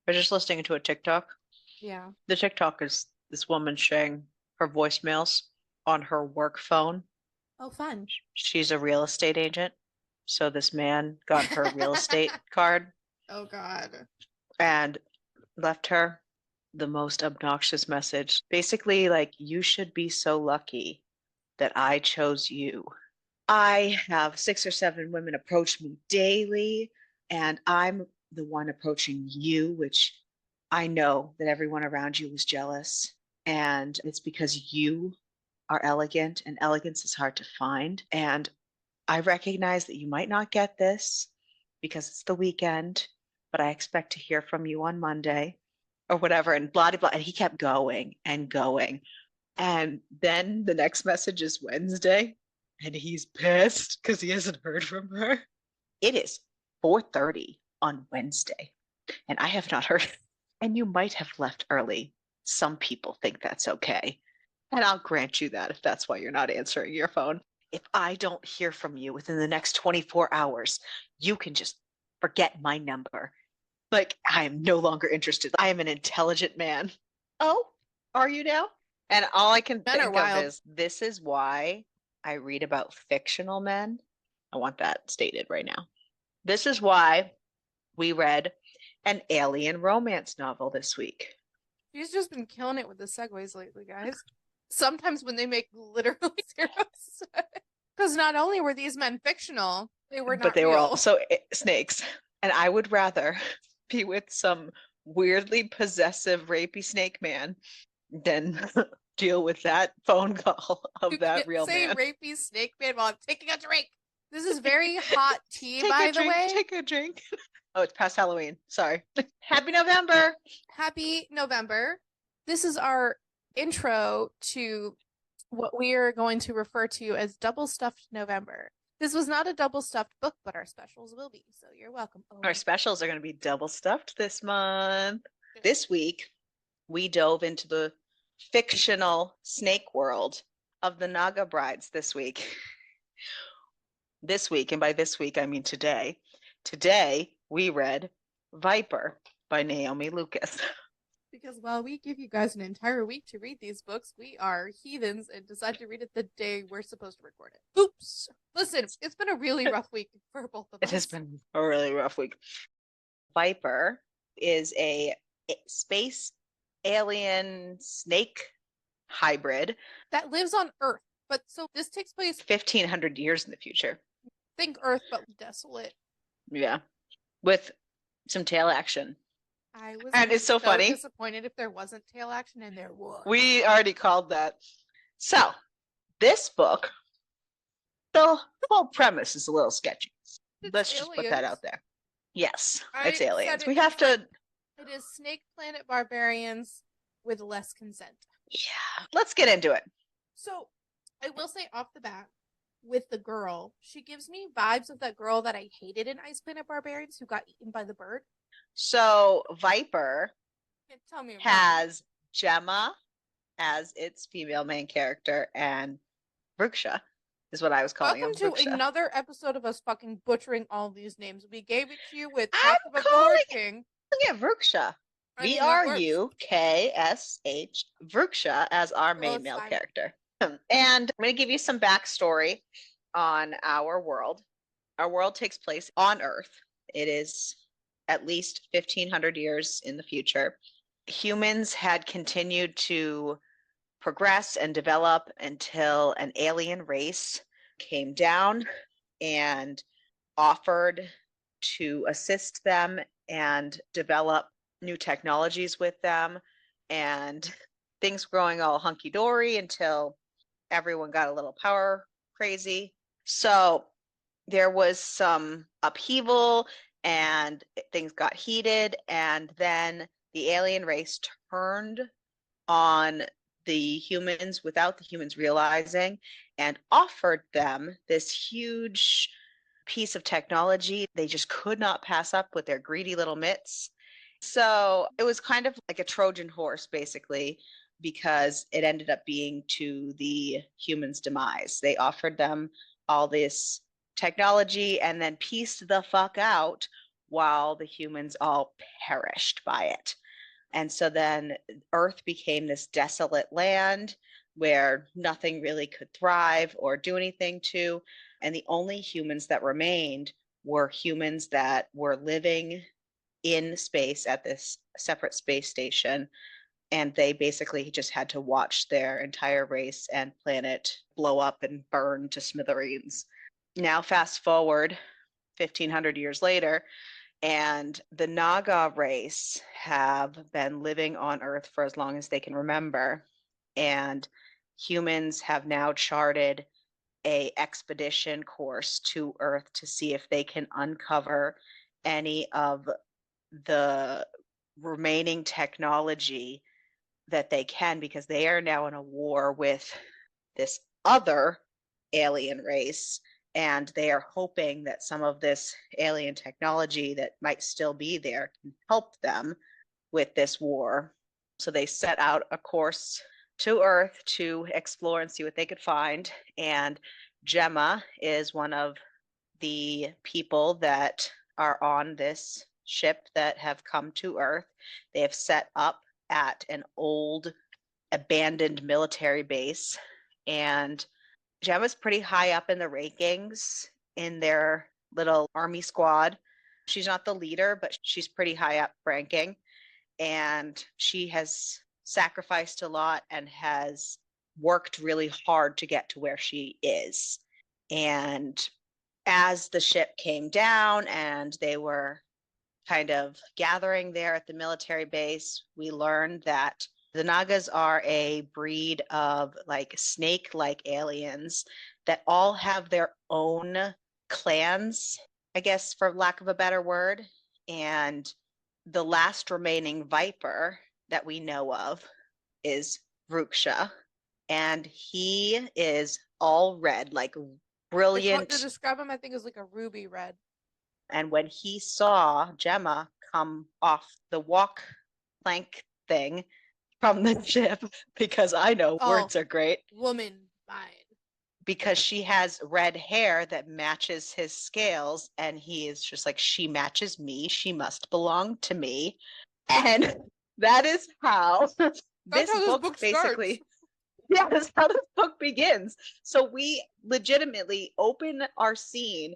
I was just listening to a TikTok. Yeah. The TikTok is this woman sharing her voicemails on her work phone. Oh, fun. She's a real estate agent. So this man got her real estate card Oh God. and left her the most obnoxious message. Basically, like, you should be so lucky that I chose you. I have 6 or 7 women approach me daily, and I'm the one approaching you, which I know that everyone around you was jealous. And it's because you are elegant, and elegance is hard to find. And I recognize that you might not get this because it's the weekend, but I expect to hear from you on Monday or whatever, and blah, blah, blah. And he kept going and going. And then the next message is Wednesday, and he's pissed because he hasn't heard from her. It is 4:30 on Wednesday, and I have not heard. And you might have left early. Some people think that's okay. And I'll grant you that if that's why you're not answering your phone. If I don't hear from you within the next 24 hours, you can just forget my number. Like, I am no longer interested. I am an intelligent man. Oh, are you now? And all I can Men are think of wild. is this is why I read about fictional men. I want that stated right now. This is why we read an alien romance novel this week. She's just been killing it with the segues lately, guys. Sometimes when they make literally zero sense. Because not only were these men fictional, they were But not they were real. also snakes. And I would rather be with some weirdly possessive, rapey snake man than deal with that phone call You of that can't real say man. rapey snake man while I'm taking a drink. This is very hot tea, Take a by the drink, way. take a drink. Oh, it's past Halloween. Sorry. Happy November. Happy November. This is our intro to what we are going to refer to as Double Stuffed November. This was not a double stuffed book, but our specials will be. So you're welcome. Oh, Our specials are going to be double stuffed this month. This week, we dove into the fictional snake world of the Naga Brides this week. This week, and by this week, I mean today. Today, we read Viper by Naomi Lucas. Because while we give you guys an entire week to read these books, we are heathens and decide to read it the day we're supposed to record it. Oops. Listen, it's been a really rough week for both of It us. has been a really rough week. Viper is a space alien snake hybrid That lives on Earth. But so this takes place 1,500 years in the future. think Earth, but desolate. Yeah. With some tail action. I was And it's so funny. disappointed if there wasn't tail action, and there was. We already called that. So, this book, the whole premise is a little sketchy. Let's just put that out there. Yes, it's aliens. We have to. It is Snake Planet barbarians with less consent. Yeah, let's get into it. So, I will say off the bat, with the girl, she gives me vibes of that girl that I hated in Ice Planet Barbarians who got eaten by the bird. So, Viper Tell me has Gemma as its female main character, and Vriksha is what I was calling him. Welcome to another episode of us fucking butchering all these names. We gave it to you with I'm half of a calling king. Yeah, Vriksha. Vruksh. Vriksha as our main male character. And I'm going to give you some backstory on our world. Our world takes place on Earth. It is at least 1,500 years in the future. Humans had continued to progress and develop until an alien race came down and offered to assist them and develop new technologies with them. And things were going all hunky-dory until everyone got a little power crazy. So there was some upheaval and things got heated, and then the alien race turned on the humans without the humans realizing and offered them this huge piece of technology they just could not pass up with their greedy little mitts. So it was kind of like a Trojan horse, basically, because it ended up being to the humans' demise. They offered them all this technology and then pieced the fuck out while the humans all perished by it. And so then Earth became this desolate land where nothing really could thrive or do anything to. And the only humans that remained were humans that were living in space at this separate space station. And they basically just had to watch their entire race and planet blow up and burn to smithereens. Now, fast forward 1500 years later, and the Naga race have been living on Earth for as long as they can remember. And humans have now charted a expedition course to Earth to see if they can uncover any of the remaining technology that they can, because they are now in a war with this other alien race, and they are hoping that some of this alien technology that might still be there can help them with this war. So they set out a course to Earth to explore and see what they could find. And Gemma is one of the people that are on this ship that have come to Earth. They have set up at an old abandoned military base, and Gemma's pretty high up in the rankings in their little army squad. She's not the leader, but she's pretty high up ranking, and she has sacrificed a lot and has worked really hard to get to where she is. And as the ship came down and they were kind of gathering there at the military base, we learned that the Nagas are a breed of like snake-like aliens that all have their own clans, I guess, for lack of a better word. And the last remaining viper that we know of is Ruksha. And he is all red, like brilliant. To describe him, I think is like a ruby red. And when he saw Gemma come off the walk plank thing from the ship, because I know words are great. Woman mind. Because she has red hair that matches his scales, and he is just like, she matches me, she must belong to me. And that is how this book basically starts. Yeah, that's how this book begins. So we legitimately open our scene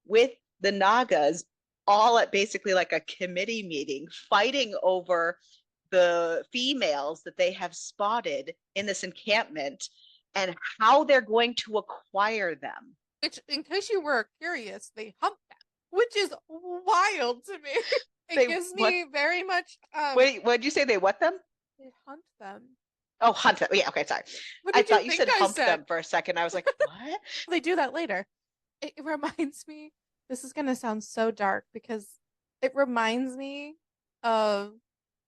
with the Nagas all at basically like a committee meeting, fighting over the females that they have spotted in this encampment and how they're going to acquire them. Which, in case you were curious, they hump them, which is wild to me. It gives me very much. Wait, what did you say? They what them? They hunt them. Oh, hunt them. Yeah, okay, sorry. I thought you said hump them for a second. I was like, what? They do that later. It reminds me, this is going to sound so dark because it reminds me of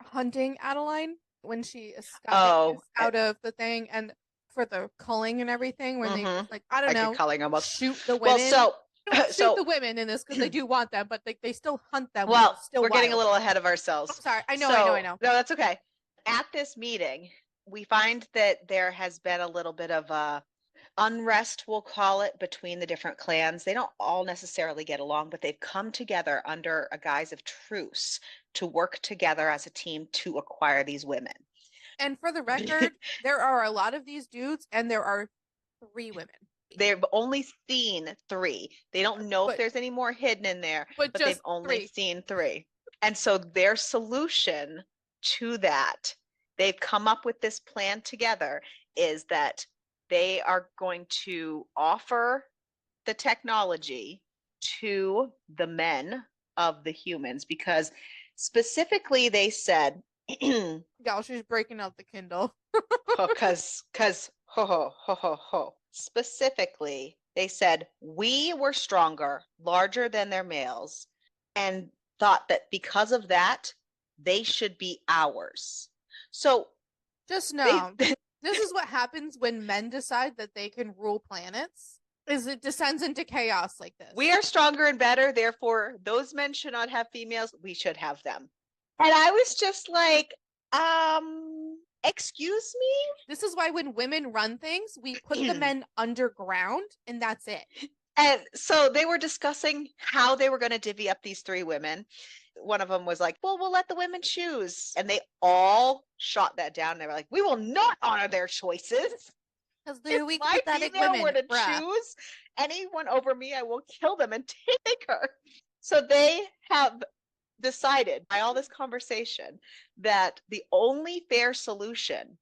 hunting Adeline when she escapes out of the thing, and for the culling and everything, when they like, I don't know, culling almost. Shoot the women. Well, don't shoot the women in this because they do want them, but they still hunt them. Well, we're getting a little ahead of ourselves. I'm sorry. I know. No, that's okay. At this meeting, we find that there has been a little bit of a unrest, we'll call it, between the different clans. They don't all necessarily get along, but they've come together under a guise of truce to work together as a team to acquire these women. And for the record, there are a lot of these dudes, and there are 3 women. They've only seen 3. They don't know if there's any more hidden in there, but they've only seen 3. And so their solution to that, they've come up with this plan together, is that they are going to offer the technology to the men of the humans, because specifically they said, yeah, she's breaking out the Kindle. because ho. Specifically, they said, we were stronger, larger than their males, and thought that because of that, they should be ours. So just know, this is what happens when men decide that they can rule planets, is it descends into chaos like this. We are stronger and better, therefore those men should not have females, we should have them. And I was just like, excuse me? This is why when women run things, we put the men underground, and that's it. And so they were discussing how they were going to divvy up these three women. One of them was like, well, we'll let the women choose. And they all shot that down. They were like, we will not honor their choices. Because If they're weak, my pathetic female women. were to Bruh. choose anyone over me, I will kill them and take her. So they have decided by all this conversation that the only fair solution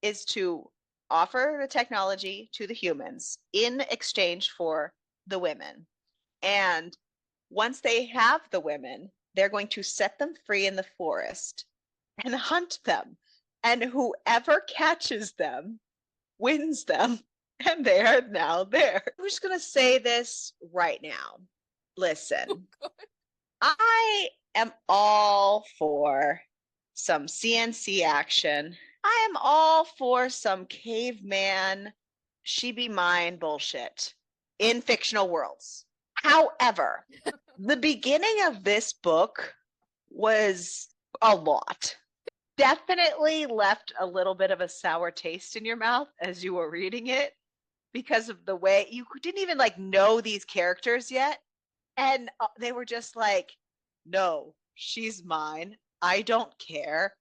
is to offer the technology to the humans in exchange for the women. And once they have the women, they're going to set them free in the forest and hunt them. And whoever catches them wins them. And they are now there. I'm just going to say this right now. Listen, I am all for some CNC action. I am all for some caveman, she be mine bullshit in fictional worlds. However, the beginning of this book was a lot. Definitely left a little bit of a sour taste in your mouth as you were reading it because of the way you didn't even like know these characters yet. And they were just like, no, she's mine. I don't care.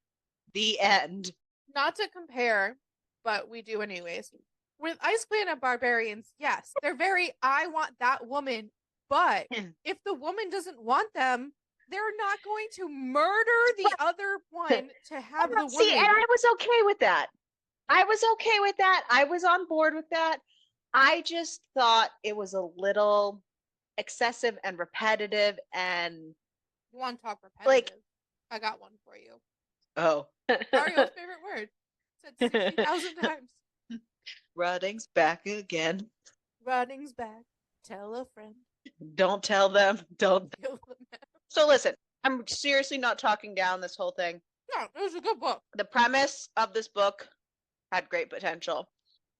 The end. Not to compare, but we do anyways. With Ice Clan and Barbarians, yes, they're very, I want that woman. But if the woman doesn't want them, they're not going to murder the other one to have the woman. See, and I was okay with that. I was okay with that. I was on board with that. I just thought it was a little excessive and repetitive and You want to talk repetitive? like, I got one for you. oh. Mario's favorite word. Said 60,000 times. Running's back again. Running's back. Tell a friend. Don't tell them. Don't. Kill them. So listen, I'm seriously not talking down this whole thing. No, it was a good book. The premise of this book had great potential.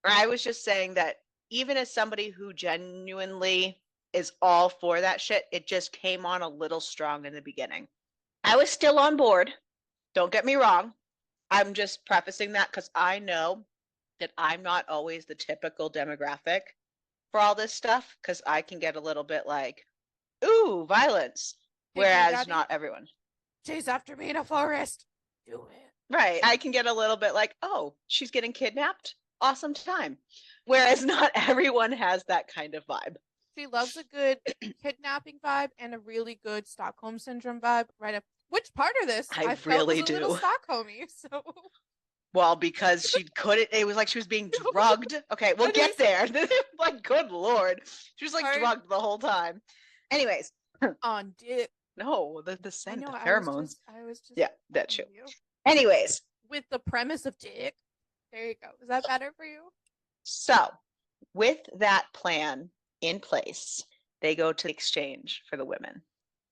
I was just saying that even as somebody who genuinely is all for that shit, it just came on a little strong in the beginning. I was still on board. Don't get me wrong. I'm just prefacing that because I know that I'm not always the typical demographic for all this stuff because I can get a little bit like, ooh, violence. Whereas not everyone. Chase after me in a forest. Do it. Right. I can get a little bit like, oh, she's getting kidnapped. Awesome time. Whereas not everyone has that kind of vibe. She loves a good kidnapping vibe and a really good Stockholm syndrome vibe. Right up. Which part of this I felt really was a little do. Stockholmy. So. Well, because she couldn't. It was like she was being drugged. Okay, we'll get there. Like, good lord, she was like drugged the whole time. Anyways, on dick. No, the scent, know, the pheromones. I was just yeah, that too. Anyways, with the premise of dick, there you go. Is that better for you? So, with that plan in place, they go to the exchange for the women.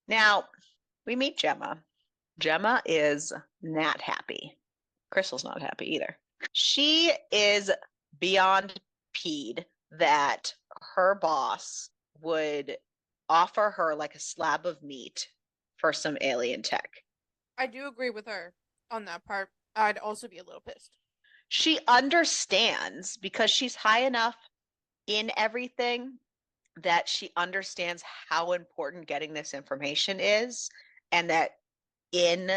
Now, we meet Gemma. Gemma is not happy. Crystal's not happy either. She is beyond peed that her boss would offer her like a slab of meat for some alien tech. I do agree with her on that part. I'd also be a little pissed. She understands because she's high enough in everything that she understands how important getting this information is, and that in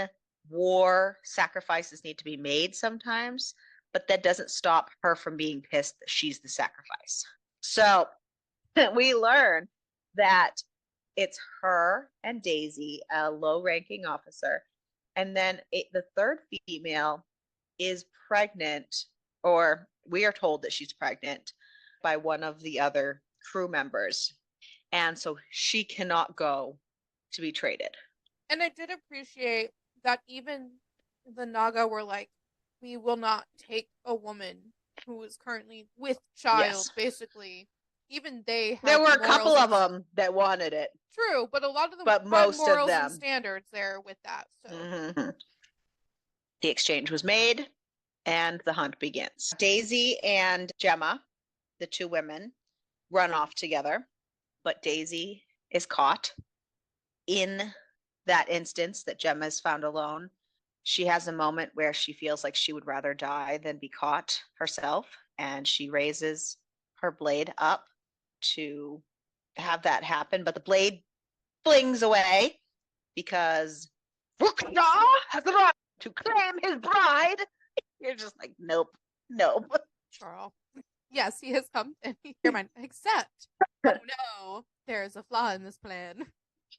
war sacrifices need to be made sometimes, but that doesn't stop her from being pissed that she's the sacrifice. So we learn that it's her and Daisy, a low-ranking officer, and then the third female is pregnant, or we are told that she's pregnant by one of the other crew members, and so she cannot go to be traded. And I did appreciate that even the Naga were like, we will not take a woman who is currently with child, basically. Even they there were a couple of them that wanted it. True, but a lot of them but most morals of them and standards there with that. So the exchange was made and the hunt begins. Daisy and Gemma, the two women, run off together, but Daisy is caught. In that instance that Gemma is found alone, she has a moment where she feels like she would rather die than be caught herself, and she raises her blade up to have that happen, but the blade flings away because Ruksha has the right to claim his bride. You're just like, nope, nope. Girl. Yes, he has come and never mind. Except, oh no, there's a flaw in this plan.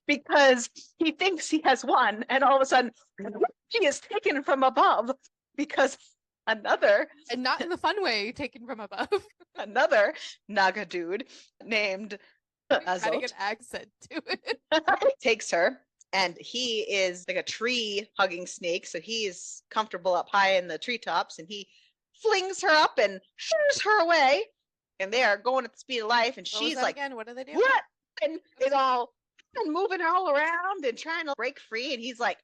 Because he thinks he has won, and all of a sudden, he is taken from above because another, And not in the fun way taken from above. another Naga dude named Trying to Azot get accent to it. takes her, and he is like a tree hugging snake, so he is comfortable up high in the treetops, and he flings her up and shoots her away, and they are going at the speed of life, and What was she's that like, again? What do they do? what? And it's all and moving all around and trying to break free, and he's like,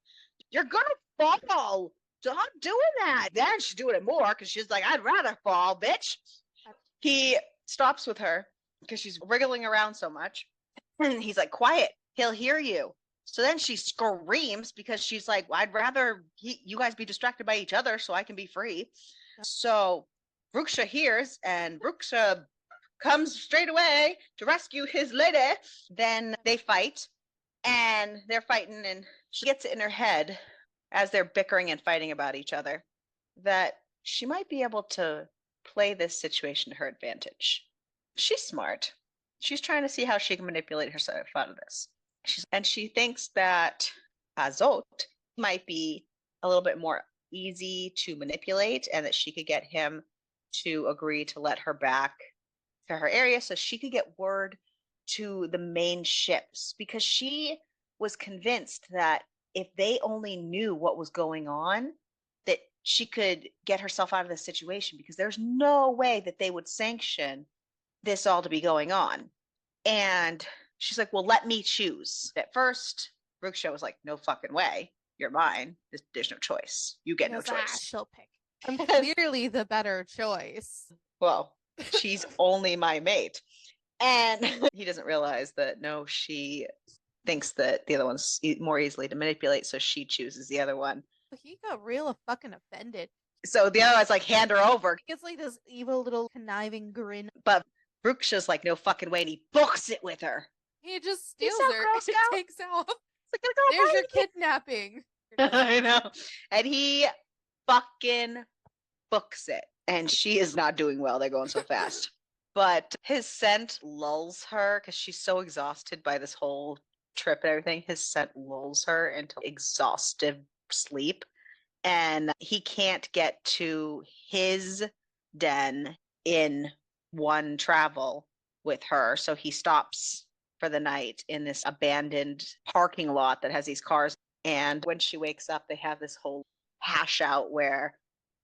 you're gonna fall. Stop doing that. Then she's doing it more because she's like, I'd rather fall, bitch. He stops with her because she's wriggling around so much. And he's like, quiet, he'll hear you. So then she screams because she's like, well, I'd rather you guys be distracted by each other so I can be free. So Ruksha hears, and Ruksha comes straight away to rescue his lady. Then they fight, and they're fighting, and she gets it in her head as they're bickering and fighting about each other that she might be able to play this situation to her advantage. She's smart. She's trying to see how she can manipulate herself out of this. And she thinks that Azot might be a little bit more easy to manipulate, and that she could get him to agree to let her back to her area so she could get word to the main ships, because she was convinced that if they only knew what was going on, that she could get herself out of this situation, because there's no way that they would sanction this all to be going on. And she's like, well, let me choose. At first, Ruksha was like, no fucking way. You're mine. There's no choice. You get no choice. She'll pick. I'm clearly the better choice. Well, she's only my mate. And he doesn't realize that, no, she thinks that the other one's more easily to manipulate, so she chooses the other one. He got real fucking offended. So the other one's like, hand her over. He gets like this evil little conniving grin. But Ruksha's like, no fucking way, and he books it with her. He just steals so her Girl and Scout. takes off. It's like, There's your kidnapping. I know. And he fucking books it. And she is not doing well. They're going so fast. But his scent lulls her because she's so exhausted by this whole trip and everything. His scent lulls her into exhaustive sleep. And he can't get to his den in one travel with her. So he stops for the night in this abandoned parking lot that has these cars. And when she wakes up, they have this whole hash out where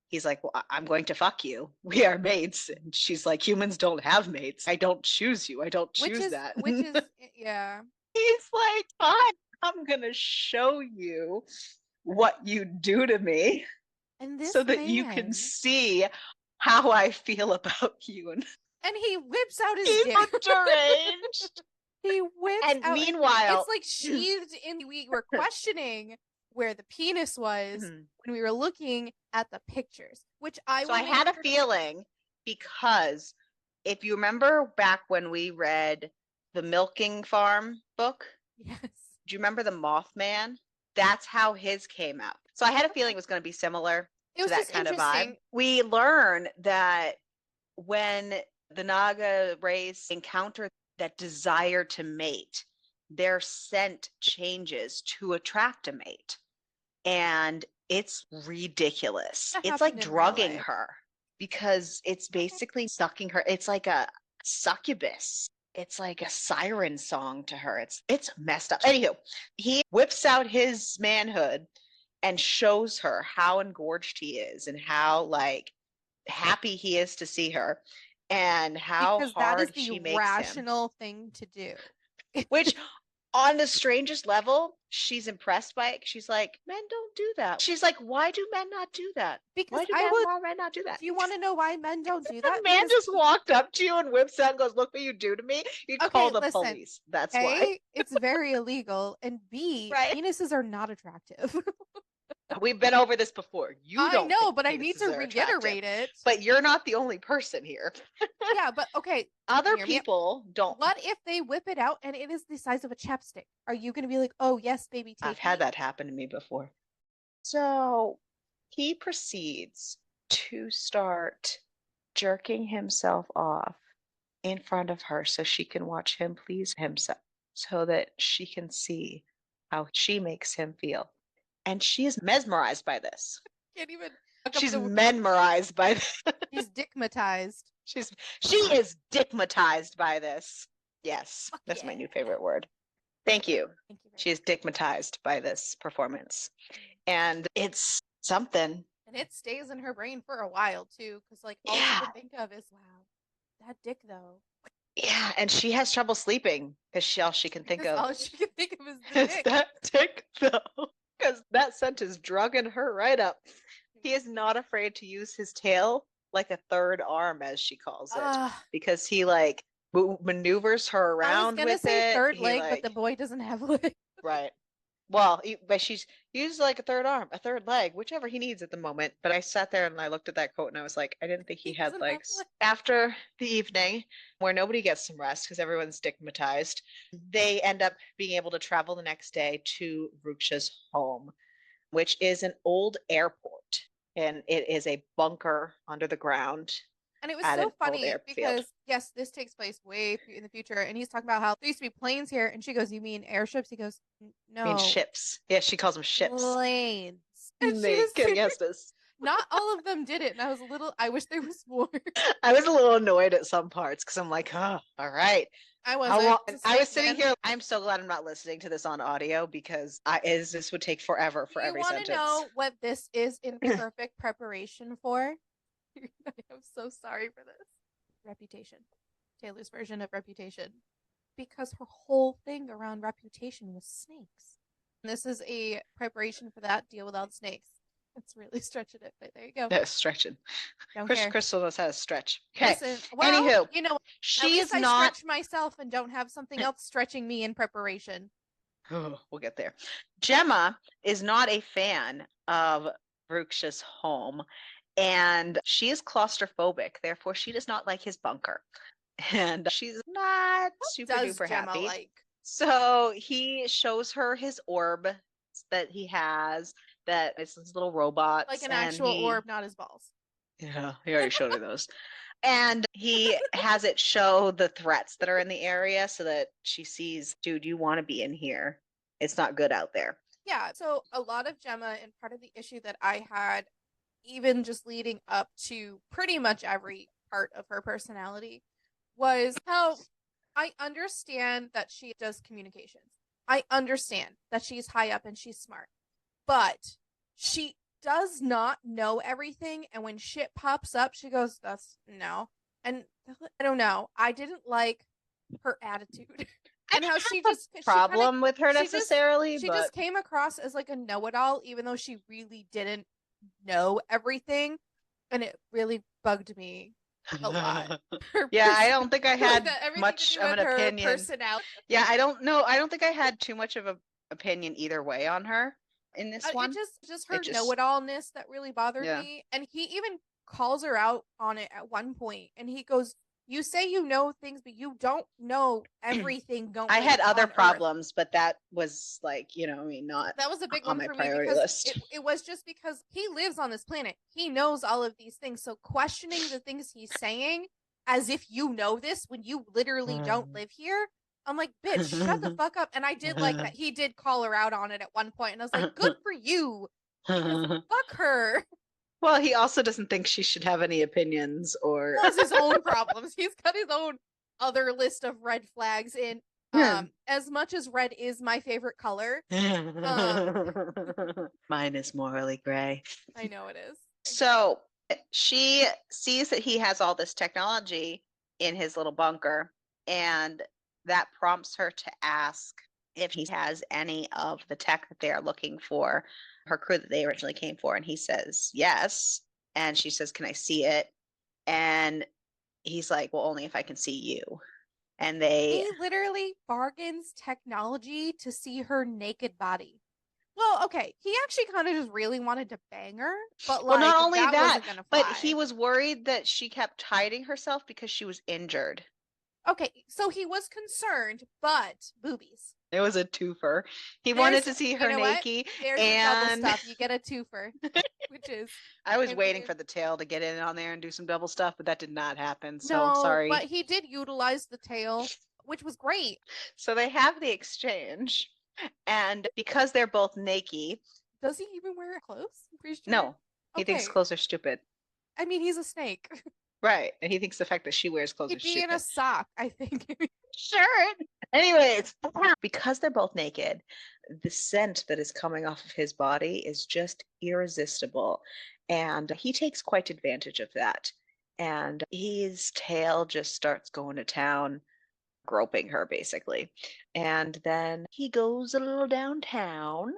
he's like, well, I'm going to fuck you. We are mates. And she's like, humans don't have mates. I don't choose you. I don't choose that. Which is, yeah. He's like, fine, I'm going to show you what you do to me, and this so that you can see how I feel about you. And he whips out his he's dick. deranged. He whips And out. meanwhile, it's like sheathed in. We were questioning where the penis was when we were looking at the pictures, which I had a feeling, because if you remember back when we read the Milking Farm book, yes, do you remember the Mothman? That's how his came out. So I had a feeling it was going to be similar to that kind of vibe. We learn that when the Naga race encounter that desire to mate, their scent changes to attract a mate. And it's ridiculous. It's like drugging her, because it's basically sucking her. It's like a succubus. It's like a siren song to her. It's messed up. Anywho, he whips out his manhood and shows her how engorged he is and how like happy he is to see her, and how because hard that is she the makes rational thing to do. Which, on the strangest level, she's impressed by it. She's like, men don't do that. She's like, why do men not do that? Because why do men not do that? Do you want to know why men don't do that? If a man just walked up to you and whips out and goes, look what you do to me, you'd call the police. That's why. It's very illegal. And B, penises are not attractive. We've been over this before. You I don't know, think but I need penises to are attractive, reiterate it. but you're not the only person here. Yeah, but okay. Other Hear me out. people don't. What if they whip it out and it is the size of a chapstick? Are you going to be like, oh, yes, baby, I've take had me? that happen to me before. So he proceeds to start jerking himself off in front of her so she can watch him please himself, so that she can see how she makes him feel. And she is mesmerized by this. Can't even look up She's the. mesmerized by this. She's dickmatized. She is dickmatized by this. Yes, Fuck that's my yeah. new favorite word. Thank you. Thank you very She is dickmatized by this performance. And it's something. And it stays in her brain for a while too, because like all she Yeah. can think of is, wow, that dick though. Yeah. And she has trouble sleeping because all she can think Because of all she can think of is the is dick. that dick though. Because that scent is drugging her right up. He is not afraid to use his tail like a third arm, as she calls it, because he like maneuvers her I was around gonna with say it. third He leg, but like the boy doesn't have a leg. right. Well, but she's used like a third arm, a third leg, whichever he needs at the moment. But I sat there and I looked at that coat and I was like, I didn't think he He had doesn't have legs. legs. After the evening, where nobody gets some rest because everyone's stigmatized, they end up being able to travel the next day to Ruksha's home, which is an old airport. And it is a bunker under the ground And it was at so an old funny airfield. because yes, this takes place way in the future, and he's talking about how there used to be planes here, and she goes, "You mean airships?" He goes, I mean, "No, ships. Yeah, she calls them ships. planes." And she They was get against us. not all of them did it, and I was a little. I wish there was more. I was a little annoyed at some parts because I'm like, oh, all right. I How wasn't. long? It's a I was snake sitting man. here. I'm so glad I'm not listening to this on audio because this would take forever Do for you every want to sentence. know what this is in perfect preparation for? I'm so sorry for this. Reputation. Taylor's version of Reputation. Because her whole thing around Reputation was snakes. And this is a preparation for that deal without snakes. It's really stretching it, but there you go. No, stretching. Don't care. Crystal knows how to stretch. Okay. Listen, well, Anywho, you know, at she least is I not. stretch myself and don't have something else stretching me in preparation. Oh, we'll get there. Gemma is not a fan of Ruksha's home, and she is claustrophobic. Therefore, she does not like his bunker, and she's not super Does duper Gemma happy. like? So he shows her his orb that he has, that it's these little robots. Like an and actual he, orb, not his balls. Yeah, he already showed her those. And he has it show the threats that are in the area so that she sees, dude, you want to be in here. It's not good out there. Yeah, so a lot of Gemma, and part of the issue that I had, even just leading up to pretty much every part of her personality, was how I understand that she does communications. I understand that she's high up and she's smart, but she does not know everything. And when shit pops up, she goes, "That's no." And I don't know. I didn't like her attitude and how she just Problem with her she just necessarily, she but just came across as like a know-it-all, even though she really didn't know everything, and it really bugged me a lot. yeah, I don't think I Like had that, everything to much do of with an her opinion. personality. Yeah, I don't know. I don't think I had too much of an opinion either way on her in this one. It just her It just know-it-allness that really bothered Yeah. me, and he even calls her out on it at one point, and he goes, "You say you know things, but you don't know everything going I had other on Earth." problems, but that was like, I mean, not That was a big on one my for me priority because list. it was just because he lives on this planet. He knows all of these things. So questioning the things he's saying as if you know this when you literally don't live here, I'm like, bitch, shut the fuck up. And I did like that he did call her out on it at one point, and I was like, good for you. Because fuck her. Well, he also doesn't think she should have any opinions or He has his own problems. He's got his own other list of red flags in. As much as red is my favorite color, mine is morally gray. I know it is. So she sees that he has all this technology in his little bunker, and that prompts her to ask if he has any of the tech that they are looking for, her crew that they originally came for. And he says yes. And she says, can I see it? And he's like, well, only if I can see you. And he literally bargains technology to see her naked body. Well, okay, he actually kind of just really wanted to bang her, but Well, like not only that that, wasn't gonna but fly. he was worried that she kept hiding herself because she was injured. Okay, so he was concerned, but boobies. It was a twofer. He wanted There's, to see you her know what? naked, There's your double and stuff. You get a twofer, which is I was him waiting being for the tail to get in on there and do some double stuff, but that did not happen. So no, but sorry. he did utilize the tail, which was great. So they have the exchange, and because they're both naked, Does he even wear clothes? I'm pretty sure. no, he thinks Okay. clothes are stupid. I mean, he's a snake. Right. And he thinks the fact that she wears clothes He'd are be in a stupid. sock, I think. Sure. Anyways, because they're both naked, the scent that is coming off of his body is just irresistible. And he takes quite advantage of that. And his tail just starts going to town, groping her basically. And then he goes a little downtown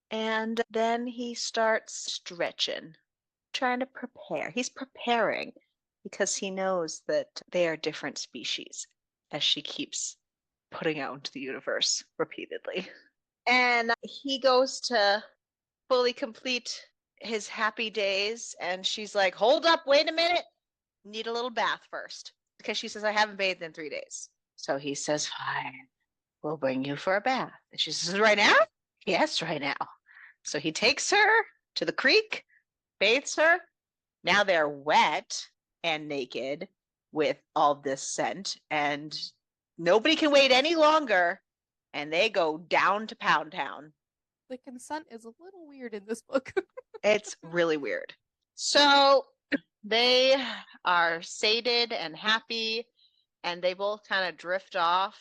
and then he starts stretching, trying to prepare. He's preparing because he knows that they are different species, as she keeps putting out into the universe repeatedly. And he goes to fully complete his happy days, and she's like, hold up, wait a minute. Need a little bath first. Because she says, I haven't bathed in 3 days. So he says, fine, we'll bring you for a bath. And she says, right now? Yes, right now. So he takes her to the creek, bathes her. Now they're wet and naked with all this scent, and nobody can wait any longer. And they go down to Pound Town. The consent is a little weird in this book. It's really weird. So they are sated and happy, and they both kind of drift off,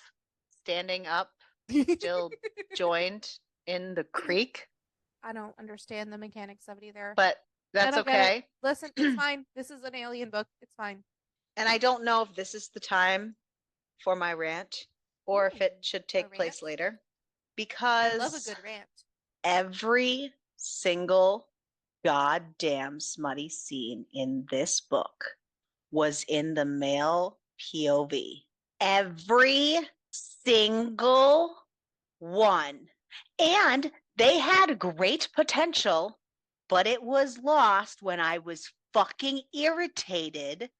standing up, still joined in the creek. I don't understand the mechanics of it either. But I that's don't get it. okay. Listen, it's fine. This is an alien book. It's fine. And I don't know if this is the time for my rant or if it should a take place rant? later I love a because good rant. every single goddamn smutty scene in this book was in the male POV. Every single one. And they had great potential, but it was lost when I was fucking irritated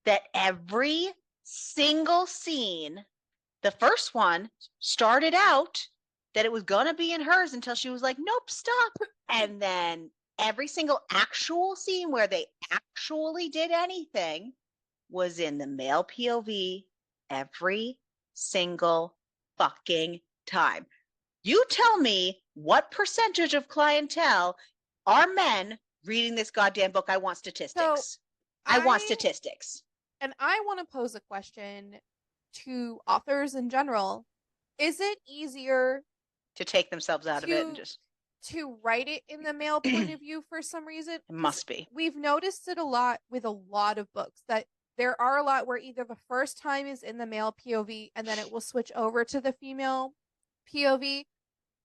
that every single scene, the first one started out that it was going to be in hers until she was like, nope, stop. And then every single actual scene where they actually did anything was in the male POV every single fucking time. You tell me what percentage of clientele are men reading this goddamn book. I want statistics. I want statistics. And I want to pose a question to authors in general. Is it easier To take themselves out of it and just to write it in the male point of view for some reason? it must be. We've noticed it a lot with a lot of books that there are a lot where either the first time is in the male POV and then it will switch over to the female POV,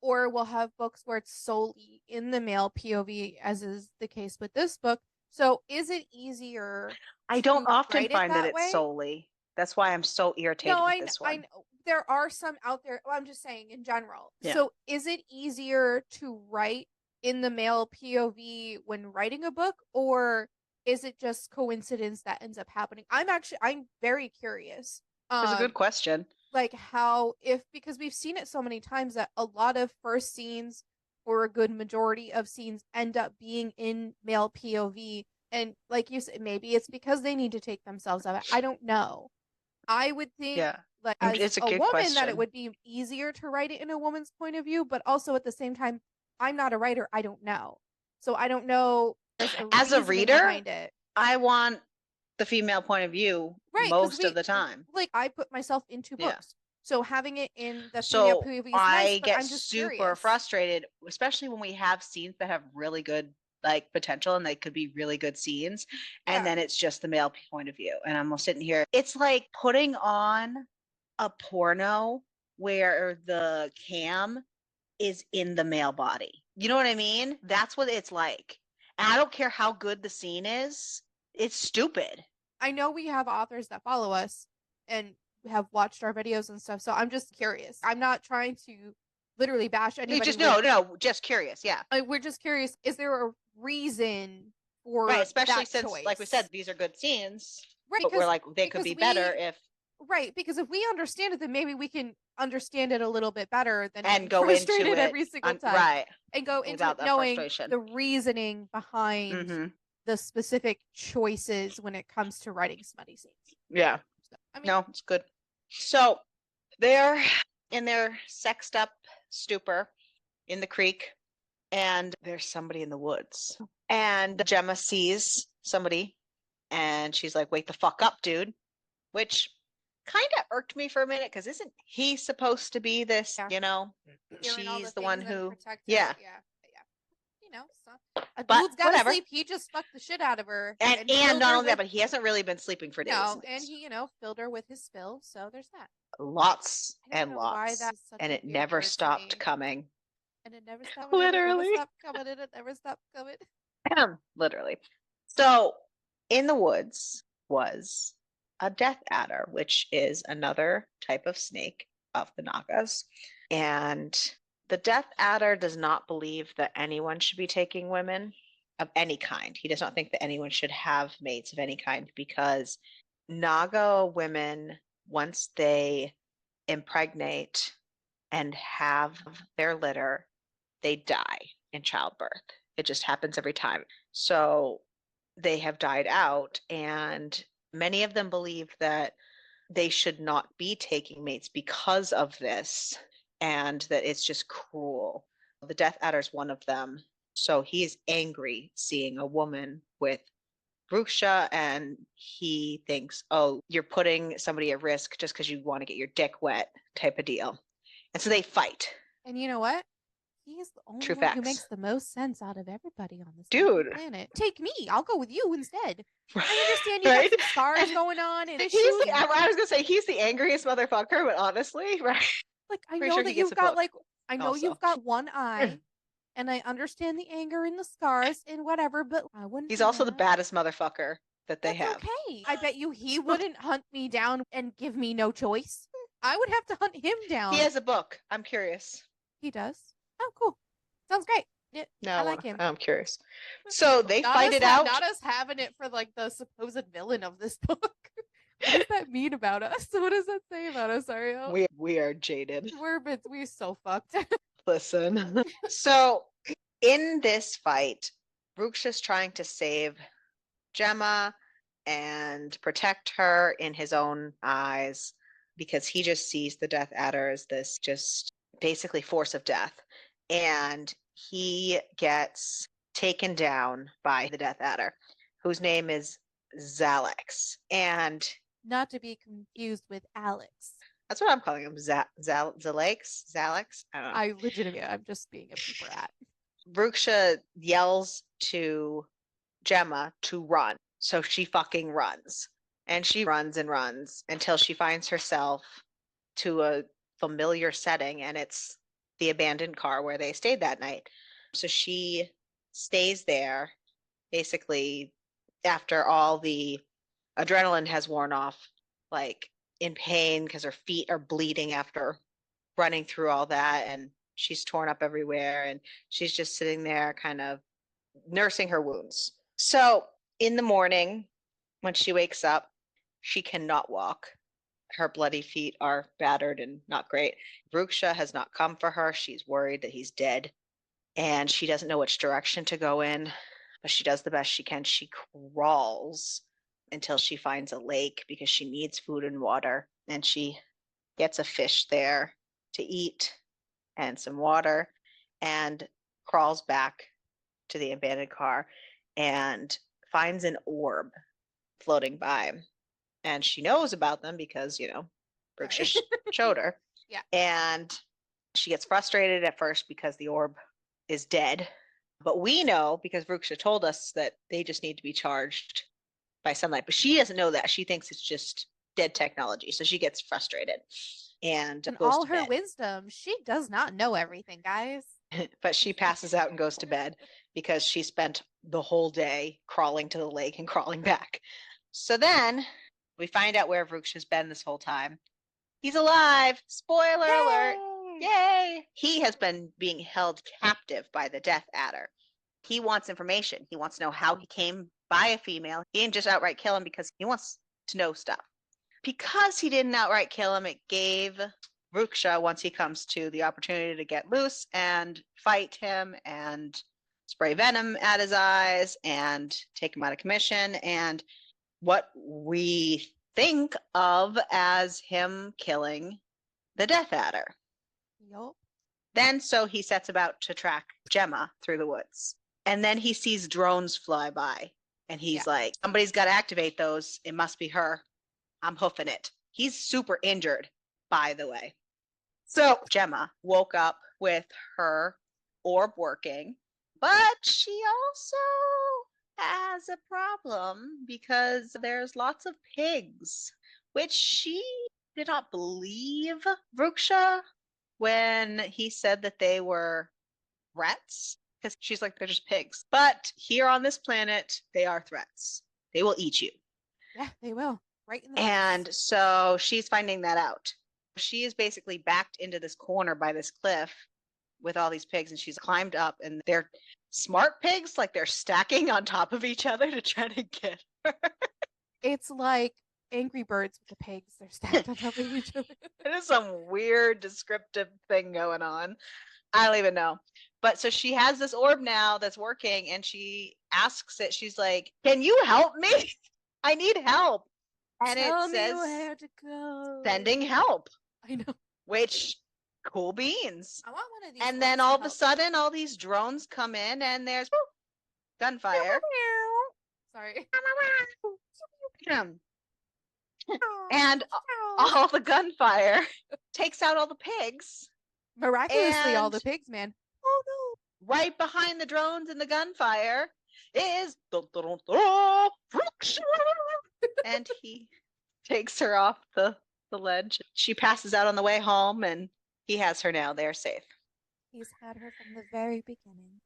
or we'll have books where it's solely in the male POV, as is the case with this book. So is it easier? I don't often write it find that that it's way? solely. That's why I'm so irritated No, with this I one. know there are some out there. Well, I'm just saying in general. Yeah. So is it easier to write in the male POV when writing a book, or is it just coincidence that ends up happening? I'm very curious. It's a good question. Like how, if, because we've seen it so many times that a lot of first scenes or a good majority of scenes end up being in male POV. And like you said, maybe it's because they need to take themselves out. I don't know. I would think, Yeah. like, as It's a a good woman, that question. it would be easier to write it in a woman's point of view, but also at the same time, I'm not a writer. I don't know. So I don't know. There's a As a reasoning reader, behind it. I want the female point of view Right, most of the time. like, I put myself into Yeah. books. So having it in the female So POV is I nice, but get I'm just super curious. frustrated, especially when we have scenes that have really good like potential and they could be really good scenes. And Yeah. then it's just the male point of view. And I'm sitting here. It's like putting on a porno where the cam is in the male body. You know what I mean? That's what it's like. And I don't care how good the scene is. It's stupid. I know we have authors that follow us and have watched our videos and stuff, so I'm just curious. I'm not trying to literally bash anybody. You just with. just curious, yeah. We're just curious, is there a reason for Right, especially that since, choice? like we said, these are good scenes. Right, but because we're like, they could be better if. Right, because if we understand it, then maybe we can understand it a little bit better than And being go into frustrated it every single time. right. And go into Without it that knowing frustration. the reasoning behind Mhm. the specific choices when it comes to writing smutty scenes. Yeah. So, I mean, No, it's good. So they're in their sexed up stupor in the creek, and there's somebody in the woods. And Gemma sees somebody, and she's like, "Wake the fuck up, dude," which kind of irked me for a minute, because isn't he supposed to be this, Yeah. you know, hearing all she's the the one things and who, protect her. yeah. Yeah. You know, a But dude's got to whatever. sleep. He just fucked the shit out of her. And filled not her only that, with- but he hasn't really been sleeping for days. No, and he, filled her with his spill. So there's that. Lots I don't and know why lots. that's such And a it weird never word to stopped me. coming. And it never stopped. Literally. It never stopped coming. And it never stopped coming. Literally. So in the woods was a death adder, which is another type of snake of the Nagas. And the death adder does not believe that anyone should be taking women of any kind. He does not think that anyone should have mates of any kind, because Naga women, once they impregnate and have their litter, they die in childbirth. It just happens every time. So they have died out, and many of them believe that they should not be taking mates because of this, and that it's just cruel. The Death Adder is one of them. So he is angry seeing a woman with Bruksha, and he thinks, oh, you're putting somebody at risk just because you want to get your dick wet, type of deal. And so they fight. And you know what? He is the only True one who facts. makes the most sense out of everybody on this Dude. planet. Take me. I'll go with you instead. I understand you Right? got some scars going on and I issues. was gonna say he's the angriest motherfucker, but honestly, right? Like, I Pretty know sure that he gets you've a got book like I know also. you've got one eye, and I understand the anger and the scars and whatever, but I wouldn't. He's be also the mad. baddest motherfucker that they That's have. okay. I bet you he wouldn't hunt me down and give me no choice. I would have to hunt him down. He has a book. I'm curious. He does. Oh, cool. Sounds great. Yeah, No, I like him. I'm curious. So they Not fight us it out. Not us having it for like the supposed villain of this book. What does that mean about us? What does that say about us, Ariel? We are jaded. We're so fucked. Listen. So in this fight, Bruksha's trying to save Gemma and protect her in his own eyes, because he just sees the Death Adder as this just basically force of death. And he gets taken down by the Death Adder, whose name is Zalex. And not to be confused with Alex. That's what I'm calling him. Zalex? I don't know. I legitimately, I'm just being a peep rat. Bruksha yells to Gemma to run. So she fucking runs. And she runs and runs until she finds herself to a familiar setting, and it's the abandoned car where they stayed that night. So she stays there, basically, after all the adrenaline has worn off, like in pain because her feet are bleeding after running through all that, and she's torn up everywhere, and she's just sitting there kind of nursing her wounds. So in the morning, when she wakes up, she cannot walk. Her bloody feet are battered and not great. Bruksha has not come for her. She's worried that he's dead, and she doesn't know which direction to go in, but she does the best she can. She crawls until she finds a lake because she needs food and water, and she gets a fish there to eat and some water, and crawls back to the abandoned car and finds an orb floating by. And she knows about them because, Brooke showed her. Yeah. And she gets frustrated at first because the orb is dead. But we know, because Bruksha told us, that they just need to be charged by sunlight. But she doesn't know that. She thinks it's just dead technology. So she gets frustrated. And in goes all to her bed. wisdom, she does not know everything, guys. But she passes out and goes to bed because she spent the whole day crawling to the lake and crawling back. So then we find out where Vruksha's been this whole time. He's alive. Spoiler alert. Yay! He has been being held captive by the Death Adder. He wants information. He wants to know how he came by a female. He didn't just outright kill him because he wants to know stuff. Because he didn't outright kill him, it gave Ruksha, once he comes to, the opportunity to get loose and fight him and spray venom at his eyes and take him out of commission. And what we think of as him killing the Death Adder. Yup. Then so he sets about to track Gemma through the woods. And then he sees drones fly by. And he's like, somebody's got to activate those. It must be her. I'm hoofing it. He's super injured, by the way. So Gemma woke up with her orb working, but she also has a problem because there's lots of pigs, which she did not believe Ruksha when he said that they were threats, because she's like, they're just pigs. But here on this planet, they are threats. They will eat you. Yeah, they will. Right in the And face. so she's finding that out. She is basically backed into this corner by this cliff with all these pigs, and she's climbed up, and they're smart pigs, like they're stacking on top of each other to try to get her. It's like Angry Birds with the pigs. They're stacked on top of each other. It is some weird descriptive thing going on. I don't even know. But so she has this orb now that's working, and she asks it. She's like, "Can you help me? I need help." And Tell it me says, where to go. "Sending help," I know. which cool beans. I want one of these. And then all of a sudden, all these drones come in, and there's gunfire. Sorry. And all the gunfire takes out all the pigs. Miraculously, all and the pigs, man. Oh no. Right behind the drones and the gunfire is and he takes her off the ledge. She passes out on the way home, and he has her now. They're safe. He's had her from the very beginning.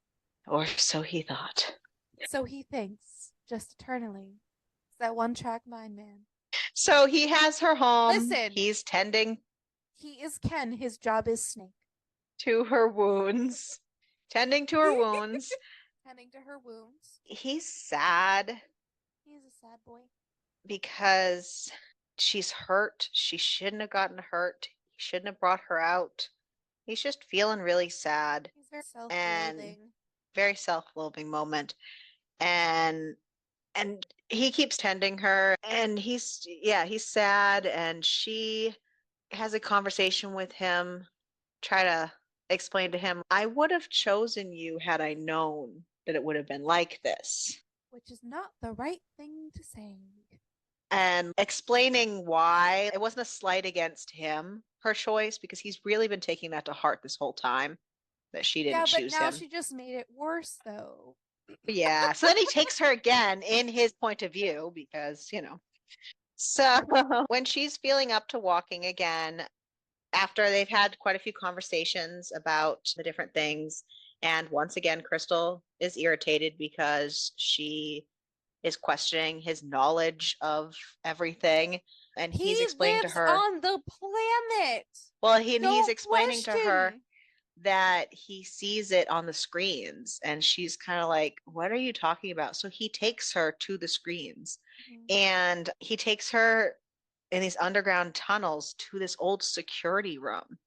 Or so he thought. So he thinks, just eternally. It's that one-track mind man. So he has her home. Listen. He's tending. He is Ken. His job is Snake. To her wounds. Tending to her wounds. Tending to her wounds. He's sad. He's a sad boy. Because she's hurt. She shouldn't have gotten hurt. He shouldn't have brought her out. He's just feeling really sad. He's very self-loathing. Very self-loathing moment. And he keeps tending her, and he's sad, and she has a conversation with him, try to explain to him, I would have chosen you had I known that it would have been like this. Which is not the right thing to say. And explaining why it wasn't a slight against him, her choice, because he's really been taking that to heart this whole time, that she didn't choose him. Yeah, but now she just made it worse, though. Yeah, so then he takes her again in his point of view, because, So when she's feeling up to walking again, after they've had quite a few conversations about the different things, and once again, Crystal is irritated because she is questioning his knowledge of everything, and he's explaining to her on the planet. Well, he's explaining to her that he sees it on the screens, and she's kind of like, what are you talking about? So he takes her to the screens, and he takes her in these underground tunnels to this old security room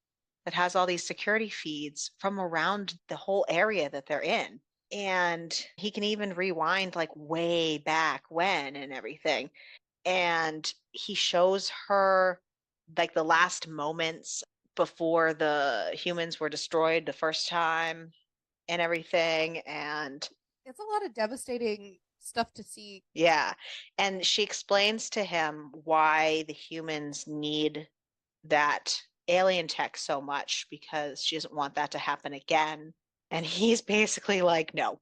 that has all these security feeds from around the whole area that they're in. And he can even rewind like way back when and everything. And he shows her like the last moments before the humans were destroyed the first time and everything. And it's a lot of devastating stuff to see. Yeah. And she explains to him why the humans need that alien tech so much, because she doesn't want that to happen again. And he's basically like, no,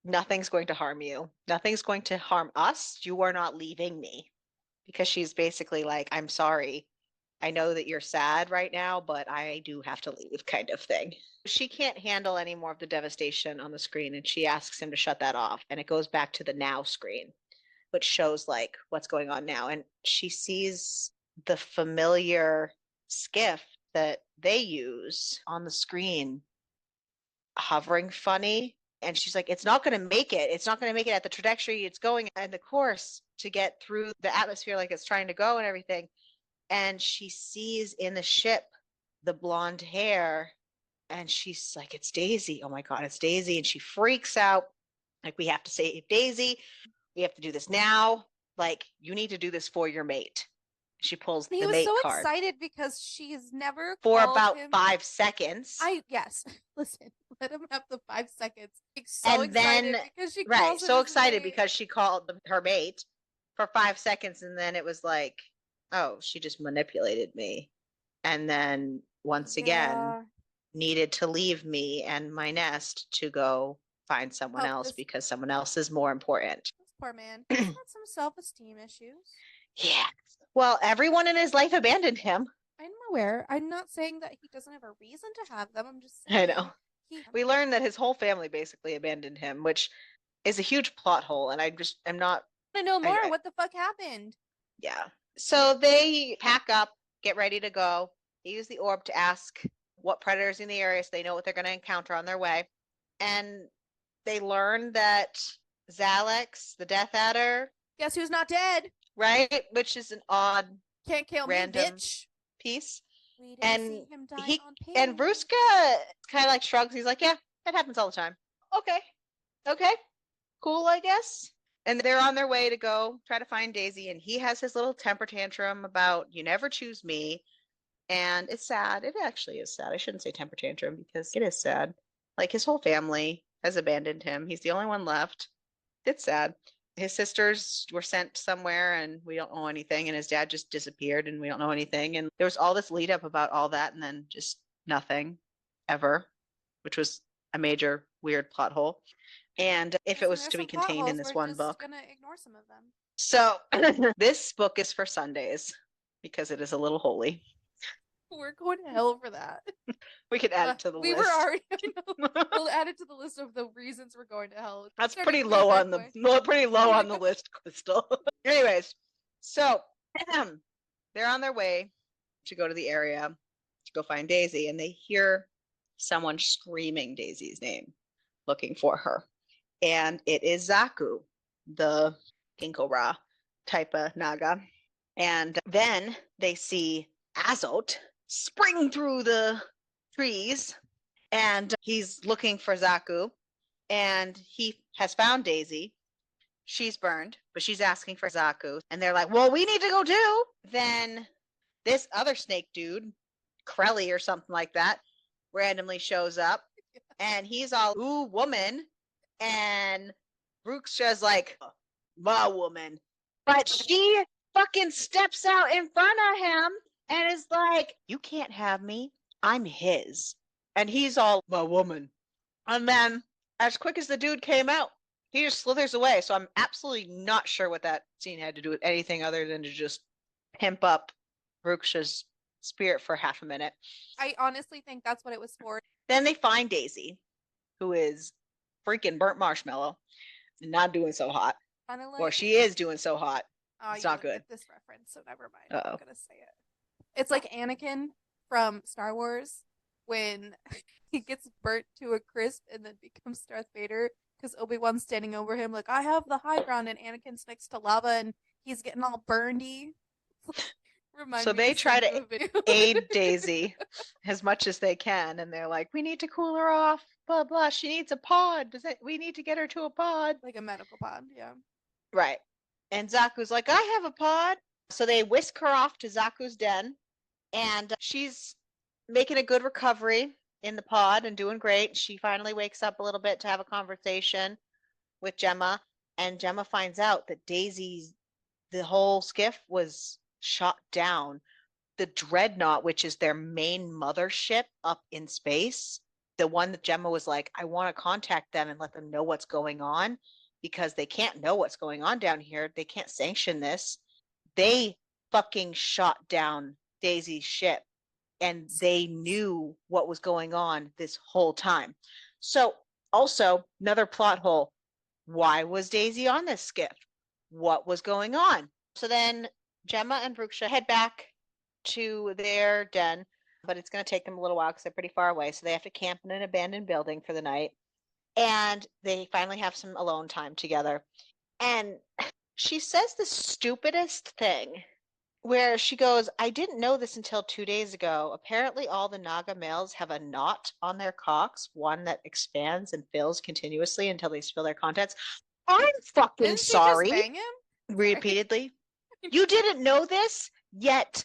nothing's going to harm you. Nothing's going to harm us. You are not leaving me. Because she's basically like, I'm sorry. I know that you're sad right now, but I do have to leave, kind of thing. She can't handle any more of the devastation on the screen, and she asks him to shut that off. And it goes back to the now screen, which shows like what's going on now. And she sees the familiar skiff that they use on the screen hovering funny. And she's like, it's not going to make it. It's not going to make it at the trajectory it's going and the course to get through the atmosphere like it's trying to go and everything. And she sees in the ship the blonde hair and she's like, it's Daisy. Oh my God, it's Daisy. And she freaks out. Like, we have to save Daisy. We have to do this now. Like, you need to do this for your mate. She pulls And he the was mate so card excited because she's never for called about him. 5 seconds. Yes. Listen, let him have the 5 seconds. He's so and excited then because she right, calls him so his excited mate. because she called her mate for 5 seconds, and then it was like, oh, she just manipulated me, and then once again needed to leave me and my nest to go find someone else because someone else is more important. This poor man. He's got some self-esteem issues. Yeah. Well, everyone in his life abandoned him. I'm aware. I'm not saying that he doesn't have a reason to have them. I'm just saying. I know. We learned that his whole family basically abandoned him, which is a huge plot hole, and I'm not. I know more. What the fuck happened? Yeah. So they pack up, get ready to go. They use the orb to ask what predators in the area so they know what they're going to encounter on their way. And they learn that Zalex, the Death Adder. Guess who's not dead? Right? Which is an odd, can't kill random me, bitch. piece. We didn't see him die on and Vrooska kind of like shrugs. He's like, yeah, that happens all the time. Okay. Cool, I guess. And they're on their way to go try to find Daisy, and he has his little temper tantrum about, you never choose me. And it's sad. It actually is sad. I shouldn't say temper tantrum because it is sad. Like, his whole family has abandoned him. He's the only one left. It's sad. His sisters were sent somewhere and we don't know anything, and his dad just disappeared and we don't know anything. And there was all this lead up about all that and then just nothing ever, which was a major weird plot hole. And if it was to be contained in this one book. Gonna ignore some of them. So this book is for Sundays because it is a little holy. We're going to hell for that. We could add it to the list. We were already. We'll add it to the list of the reasons we're going to hell. That's pretty low on the list, Crystal. Anyways, so they're on their way to go to the area to go find Daisy, and they hear someone screaming Daisy's name, looking for her. And it is Zaku, the ginkgo ra type of Naga. And then they see Azot spring through the trees, and he's looking for Zaku, and he has found Daisy. She's burned, but she's asking for Zaku, and they're like, well, we need to go too. Then this other snake dude, Krelly or something like that, randomly shows up, and he's all, ooh, woman. And Brooks just like, my woman. But she fucking steps out in front of him and is like, you can't have me. I'm his. And he's all, my woman. And then, as quick as the dude came out, he just slithers away. So I'm absolutely not sure what that scene had to do with anything other than to just pimp up Brooks's spirit for half a minute. I honestly think that's what it was for. Then they find Daisy, who is freaking burnt marshmallow and not doing so hot. Or she is doing so hot. It's not good. This reference, so never mind. I'm gonna say it. It's like Anakin from Star Wars when he gets burnt to a crisp and then becomes Darth Vader because Obi-Wan's standing over him like, I have the high ground, and Anakin's next to lava and he's getting all burnedy. So they try to aid Daisy as much as they can, and they're like, we need to cool her off, blah blah, she needs a pod. We need to get her to a pod, like a medical pod. Yeah, right. And Zaku's like, I have a pod. So they whisk her off to Zaku's den, and she's making a good recovery in the pod and doing great. She finally wakes up a little bit to have a conversation with Gemma, and Gemma finds out that the whole skiff was shot down. The Dreadnought, which is their main mothership up in space, the one that Gemma was like, I want to contact them and let them know what's going on, because they can't know what's going on down here. They can't sanction this. They fucking shot down Daisy's ship, and they knew what was going on this whole time. So also another plot hole. Why was Daisy on this skiff? What was going on? So then Gemma and Bruksha head back to their den. but it's going to take them a little while because they're pretty far away. So they have to camp in an abandoned building for the night. And they finally have some alone time together. And she says the stupidest thing where she goes, I didn't know this until 2 days ago. Apparently, all the Naga males have a knot on their cocks, one that expands and fills continuously until they spill their contents. I'm fucking Didn't she sorry. just bang him? Repeatedly. You didn't know this, yet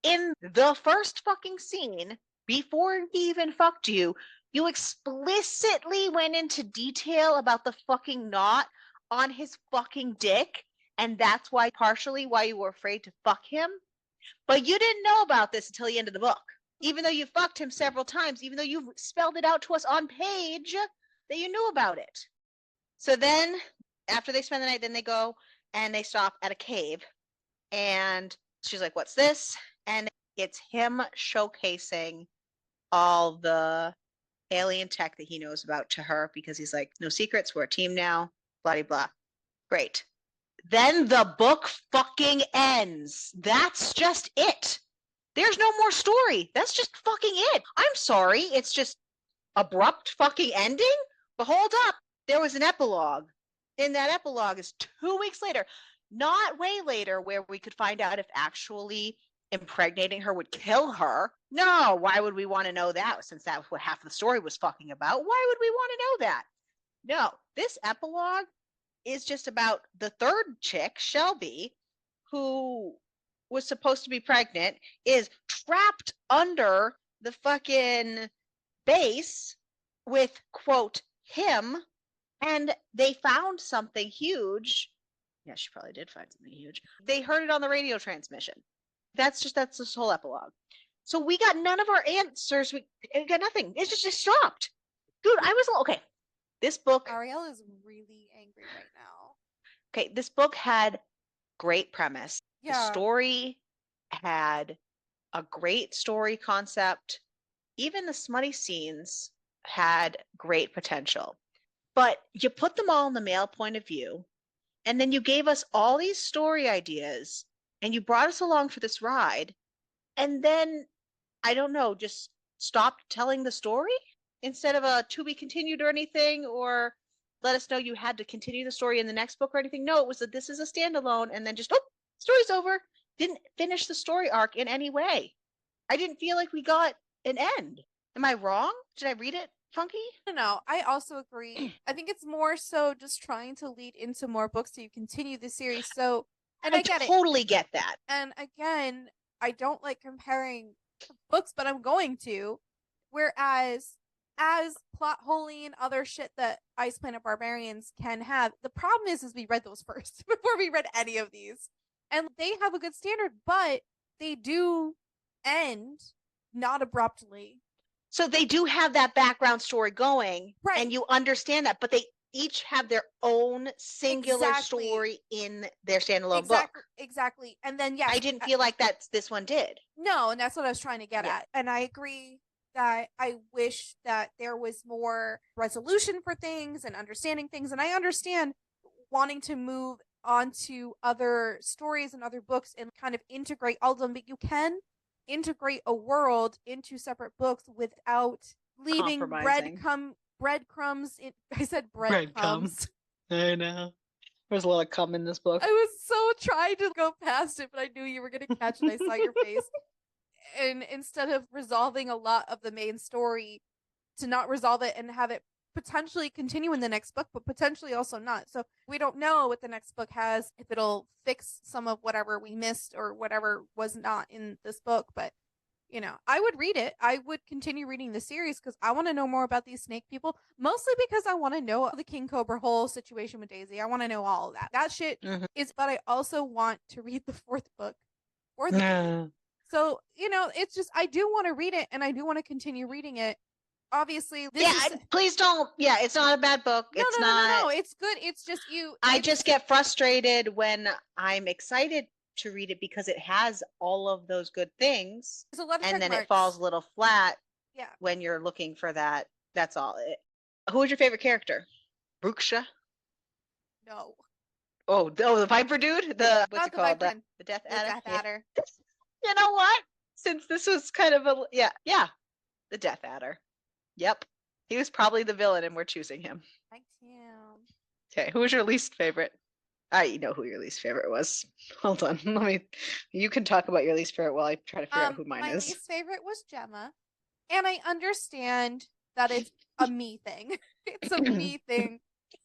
in the first fucking scene, before he even fucked you, you explicitly went into detail about the fucking knot on his fucking dick, and that's why partially why you were afraid to fuck him. But you didn't know about this until the end of the book. Even though you fucked him several times, even though you've spelled it out to us on page that you knew about it. So then, after they spend the night, then they go and they stop at a cave. And she's like, what's this? And it's him showcasing all the alien tech that he knows about to her because he's like, no secrets, we're a team now, blah, blah, blah. Great. Then the book fucking ends. That's just it. There's no more story. That's just fucking it. I'm sorry. It's just abrupt fucking ending. But hold up. There was an epilogue. And that epilogue is 2 weeks later, not way later, where we could find out if actually impregnating her would kill her. No, why would we want to know that since that was what half the story was fucking about? Why would we want to know that? No, this epilogue is just about the third chick, Shelby, who was supposed to be pregnant, is trapped under the fucking base with, quote, him, and they found something huge. Yeah, she probably did find something huge. They heard it on the radio transmission. That's this whole epilogue. So we got none of our answers. We got nothing. It's just stopped. Dude, I was okay. This book. Ariel is really angry right now. Okay, this book had great premise. Yeah. The story had a great story concept. Even the smutty scenes had great potential. But you put them all in the male point of view, and then you gave us all these story ideas, and you brought us along for this ride, and then, I don't know, just stopped telling the story instead of a to be continued or anything, or let us know you had to continue the story in the next book or anything. No, it was that this is a standalone, and then just, oh, story's over. Didn't finish the story arc in any way. I didn't feel like we got an end. Am I wrong? Did I read it funky? No, I also agree. I think it's more so just trying to lead into more books so you continue the series. So, and I get totally get that. And again, I don't like comparing books, but I'm going to. Whereas, as plot holy and other shit that Ice Planet Barbarians can have, the problem is we read those first before we read any of these. And they have a good standard, but they do end not abruptly. So they do have that background story going, right? And you understand that, but they each have their own singular story in their standalone book. Exactly. And then, yes, I didn't feel like this one did. No, and that's what I was trying to get at. And I agree that I wish that there was more resolution for things and understanding things. And I understand wanting to move on to other stories and other books and kind of integrate all of them, but you can integrate a world into separate books without leaving breadcrumbs in. I said breadcrumbs. I know. There's a lot of cum in this book. I was so trying to go past it, but I knew you were going to catch it. I saw your face. And instead of resolving a lot of the main story, to not resolve it and have it potentially continue in the next book, but potentially also not. So we don't know what the next book has, if it'll fix some of whatever we missed or whatever was not in this book. But, you know, I would read it. I would continue reading the series because I want to know more about these snake people, mostly because I want to know the King Cobra whole situation with Daisy. I want to know all of that. That shit is, but I also want to read the fourth book or the game. So, you know, it's just, I do want to read it and I do want to continue reading it. Obviously, please don't. Yeah, it's not a bad book. No, it's good. It's just I just get frustrated when I'm excited to read it because it has all of those good things, and then it falls a little flat. Yeah, when you're looking for that. That's all. Who was your favorite character? Bruksha? No. Oh, the Viper dude. What's it called? The Death Adder. Death Adder. You know what? Since this was kind of a yeah, the Death Adder. Yep. He was probably the villain and we're choosing him. I am. Okay, who was your least favorite? I know who your least favorite was. Hold on. You can talk about your least favorite while I try to figure out who mine My is. least favorite was Gemma, and I understand that it's a me thing. It's a me thing,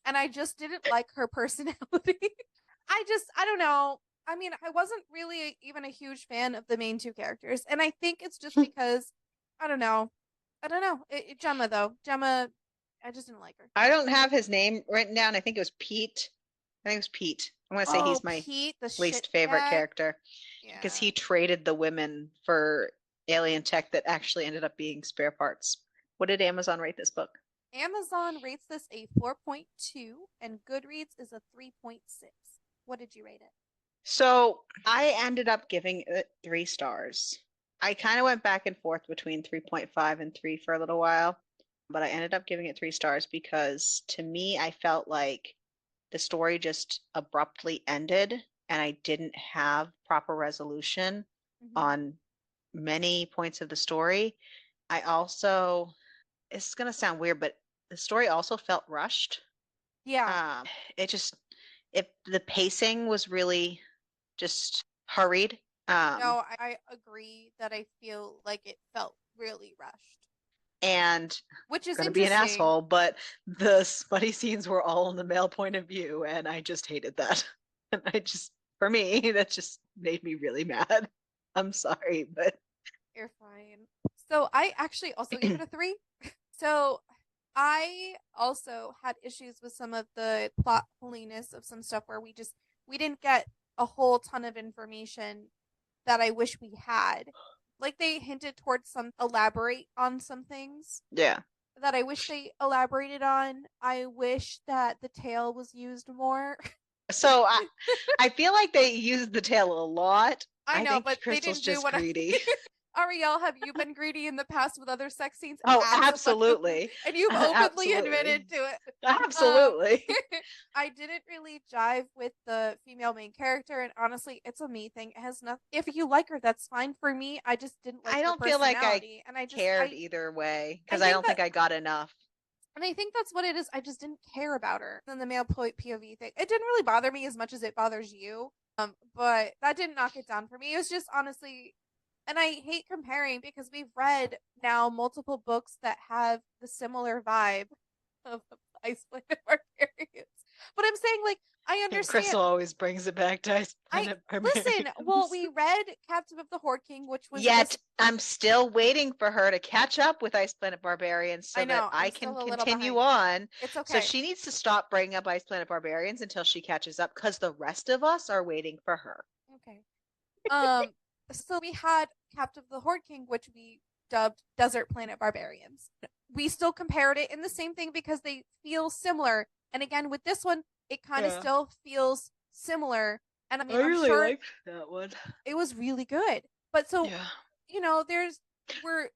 and I just didn't like her personality. I don't know. I mean, I wasn't really even a huge fan of the main two characters, and I think it's just because I don't know. I don't know. Gemma though, Gemma, I just didn't like her. I don't have his name written down. I think it was Pete. I think it was Pete. I want to say he's my Pete, the shit least favorite cat. character because Yeah. he traded the women for alien tech that actually ended up being spare parts. What did Amazon rate this book? Amazon rates this a 4.2 and Goodreads is a 3.6. What did you rate it? So I ended up giving it 3 stars. I kind of went back and forth between 3.5 and 3 for a little while, but I ended up giving it 3 stars because to me, I felt like the story just abruptly ended and I didn't have proper resolution on many points of the story. I also, it's going to sound weird, but the story also felt rushed. Yeah. It just, the pacing was really just hurried. No, I agree that I feel like it felt really rushed, And which is gonna be an interesting. asshole, but the smutty scenes were all in the male point of view, and I just hated that. And for me, that just made me really mad. I'm sorry, but You're fine. So I actually also gave it a 3. So I also had issues with some of the plot holiness of some stuff where we didn't get a whole ton of information that I wish we had. Like they hinted towards some elaborate on some things yeah. that I wish they elaborated on. I wish that the tail was used more. So I feel like they used the tail a lot. I I know, think but they Crystal's didn't do just what greedy. Ariel, have you been greedy in the past with other sex scenes? Oh, Absolutely. absolutely. And you've openly admitted Absolutely. to it. Um, Absolutely. I didn't really jive with the female main character, and honestly, it's a me thing. It has nothing. If you like her, that's fine. For me, I just didn't like I her don't feel like I personality, and cared either way I because I think don't that, think I got enough. and I think that's what it is. I just didn't care about her. And the male POV thing, it didn't really bother me as much as it bothers you. But that didn't knock it down for me. It was just honestly, and I hate comparing because we've read now multiple books that have the similar vibe of the Ice Planet Barbarians. But I'm saying, like, I And understand. Crystal always brings it back to Ice I Planet listen. Well, Barbarians. we read Captive of the Horde King, which was Yet this. I'm still waiting for her to catch up with Ice Planet Barbarians so I that know I I'm can still a little continue behind. on. It's So okay. she needs to stop bringing up Ice Planet Barbarians until she catches up because the rest of us are waiting for her. Okay. Um. So we had Captive of the Horde King, which we dubbed Desert Planet Barbarians. We still compared it in the same thing because they feel similar. And again, with this one, it kind of Yeah. still feels similar. And I mean, I I'm really sure liked that one. it was really good. But so, Yeah.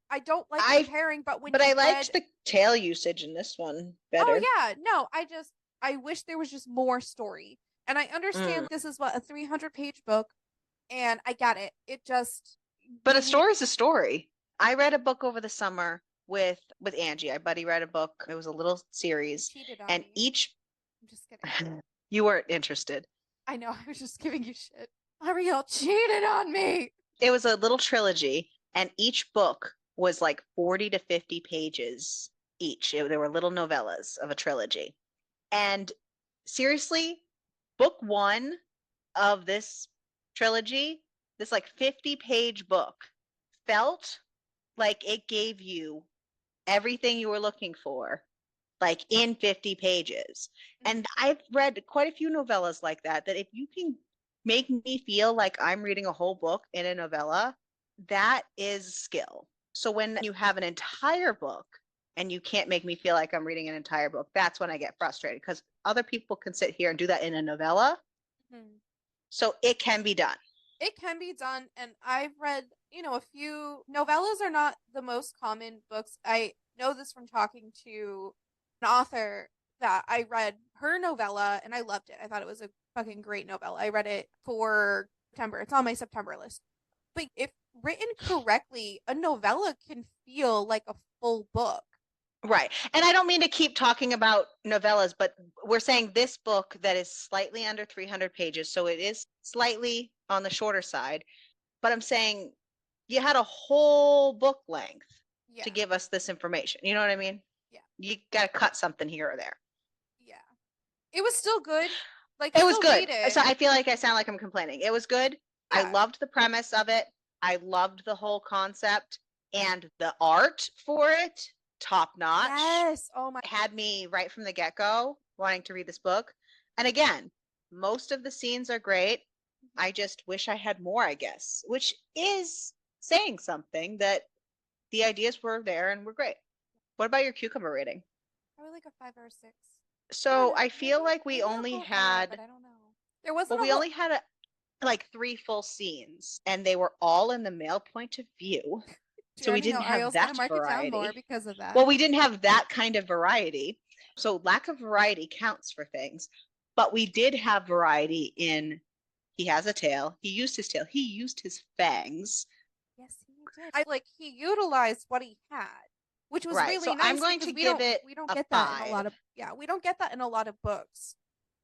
I don't like I comparing, but when but I you've liked read, the tail usage in this one oh better. yeah, no, I wish there was just more story. And I Mm. understand this is what a 300-page book, and I get it. It just But a we need story's a story. I read a book over the summer with Angie. I buddy read a book. It was a little series, cheated on and me. each I'm just kidding. you weren't interested. I know, I was just giving you shit. Ariel cheated on me. It was a little trilogy, and each book was like 40 to 50 pages each. There were little novellas of a trilogy. And seriously, book one of this trilogy, this like 50-page book, felt like it gave you everything you were looking for, like in 50 pages. And I've read quite a few novellas like that, that if you can make me feel like I'm reading a whole book in a novella, that is skill. So when you have an entire book and you can't make me feel like I'm reading an entire book, that's when I get frustrated because other people can sit here and do that in a novella. Mm-hmm. So it can be done. It can be done, and I've read, a few novellas are not the most common books. I know this from talking to an author that I read her novella and I loved it. I thought it was a fucking great novella. I read it for September. It's on my September list. But if written correctly, a novella can feel like a full book. Right. And I don't mean to keep talking about novellas, but we're saying this book that is slightly under 300 pages, so it is slightly on the shorter side, but I'm saying you had a whole book length Yeah. to give us this information. You know what I mean? Yeah. You got to cut something here or there. Yeah. It was still good. Like, It was still good. read it. So I feel like I sound like I'm complaining. It was good. I Yeah. loved the premise of it. I loved the whole concept and the art for it, top notch. Yes. Oh my. Had me right from the get-go wanting to read this book. And again, most of the scenes are great. I just wish I had more, I guess, which is saying something that the ideas were there and were great. What about your cucumber rating? Probably like a 5 or a 6. So I I feel maybe, like we maybe I'll only go higher, had, but I don't know. There wasn't well, a we whole. only had like 3 full scenes, and they were all in the male point of view. So we Jeremy, didn't no, have Ariel's gonna that mark it down more variety. because of that. Well, we didn't have that kind of variety. So lack of variety counts for things. But we did have variety in he has a tail. He used his tail. He used his fangs. Yes, he did. He utilized what he had, which was Right. really So I'm nice going because to give it we don't a get that in a lot 5. of we don't get that in a lot of books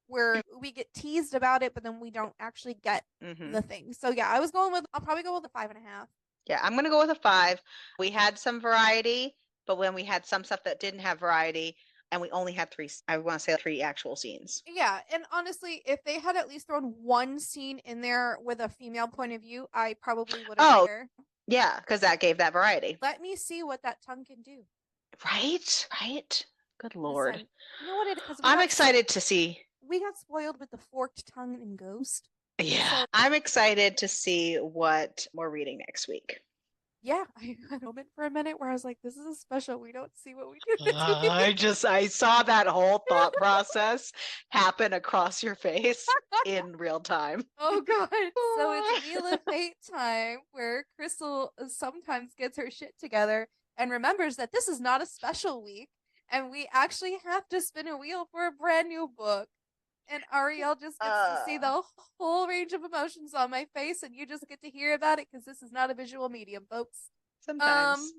where we get teased about it, but then we don't actually get Mhm. the thing. So yeah, I'll probably go with a 5.5. Yeah, I'm going to go with a 5. We had some variety, but when we had some stuff that didn't have variety, and we only had 3, I want to say 3 actual scenes. Yeah, and honestly, if they had at least thrown one scene in there with a female point of view, I probably would have Oh, her. yeah, because that gave that variety. Let me see what that tongue can do. Right? Right? Good Lord. Listen, you know what it is? Because I'm excited to see. we got spoiled with the forked tongue and Ghost. Yeah. So I'm excited to see what we're reading next week. yeah, I had a moment for a minute where I was like, "This is a special. We don't see what we do this week." I saw that whole thought process happen across your face in real time. Oh god. So it's Wheel of Fate time where Crystal sometimes gets her shit together and remembers that this is not a special week and we actually have to spin a wheel for a brand new book. And Ariel just gets to see the whole range of emotions on my face and you just get to hear about it because this is not a visual medium, folks. Sometimes.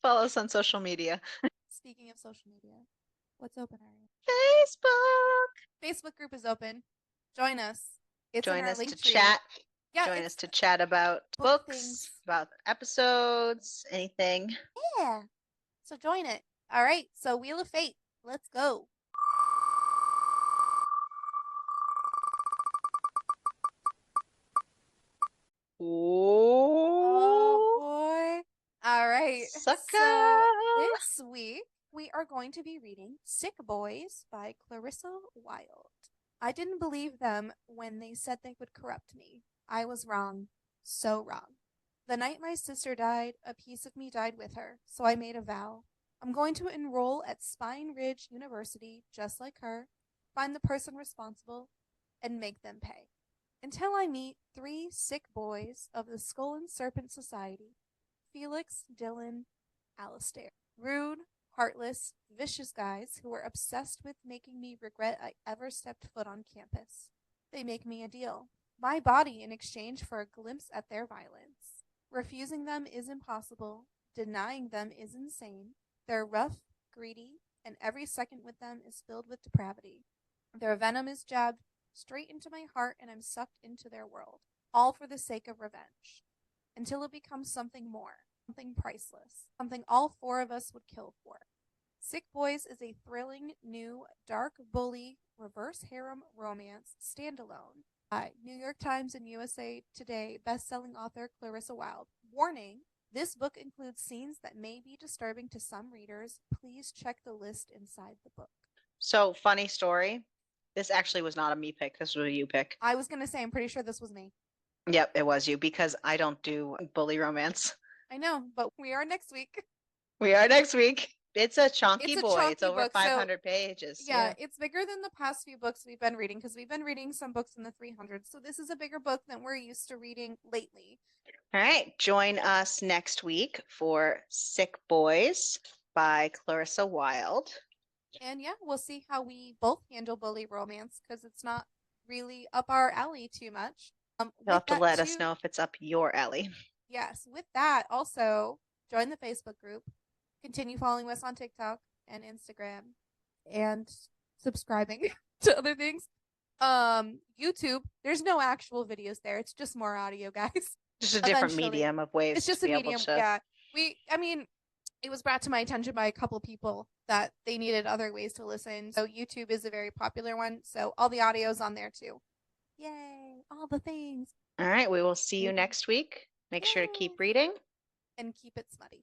Follow us on social media. Speaking of social media, what's open, Ariel? Facebook. Facebook group is open. Join us. It's in Join our us link to tree. chat. Yeah, Join us to chat about book books, things. about episodes, anything. Yeah. So join it. All right. So Wheel of Fate. Let's go. Oh boy. All right. Sucker. So this week we are going to be reading Sick Boys by Clarissa Wilde. I didn't believe them when they said they would corrupt me. I was wrong. So wrong. The night my sister died, a piece of me died with her, so I made a vow. I'm going to enroll at Spine Ridge University just like her, find the person responsible, and make them pay. Until I meet 3 sick boys of the Skull and Serpent Society: Felix, Dylan, Alistair. Rude, heartless, vicious guys who are obsessed with making me regret I ever stepped foot on campus. They make me a deal. My body in exchange for a glimpse at their violence. Refusing them is impossible. Denying them is insane. They're rough, greedy, and every second with them is filled with depravity. Their venom is jabbed straight into my heart, and I'm sucked into their world, all for the sake of revenge. Until it becomes something more, something priceless, something all 4 of us would kill for. Sick Boys is a thrilling, new, dark bully, reverse harem romance standalone by New York Times and USA Today best-selling author Clarissa Wilde. Warning: this book includes scenes that may be disturbing to some readers. Please check the list inside the book. So, funny story. This actually was not a me pick. This was a you pick. I was going to say, I'm pretty sure this was me. Yep, it was you because I don't do bully romance. I know, but we are next week. We are next week. It's a chunky boy. It's over book, 500 pages. Yeah, it's bigger than the past few books we've been reading because we've been reading some books in the 300s. So this is a bigger book than we're used to reading lately. All right. Join us next week for Sick Boys by Clarissa Wilde. And yeah, we'll see how we both handle bully romance because it's not really up our alley too much. You'll have to let us know if it's up your alley. Yes, with that, also join the Facebook group, continue following us on TikTok and Instagram, and subscribing to other things. YouTube, there's no actual videos there. It's just more audio, guys. Just a different Eventually. medium of ways It's to just a be able medium. to. Yeah. I mean, it was brought to my attention by a couple people that they needed other ways to listen. So YouTube is a very popular one. So all the audio's on there too. Yay. All the things. All right, we will see you Mhm. next week. Make sure to keep Yes. reading. And keep it smutty.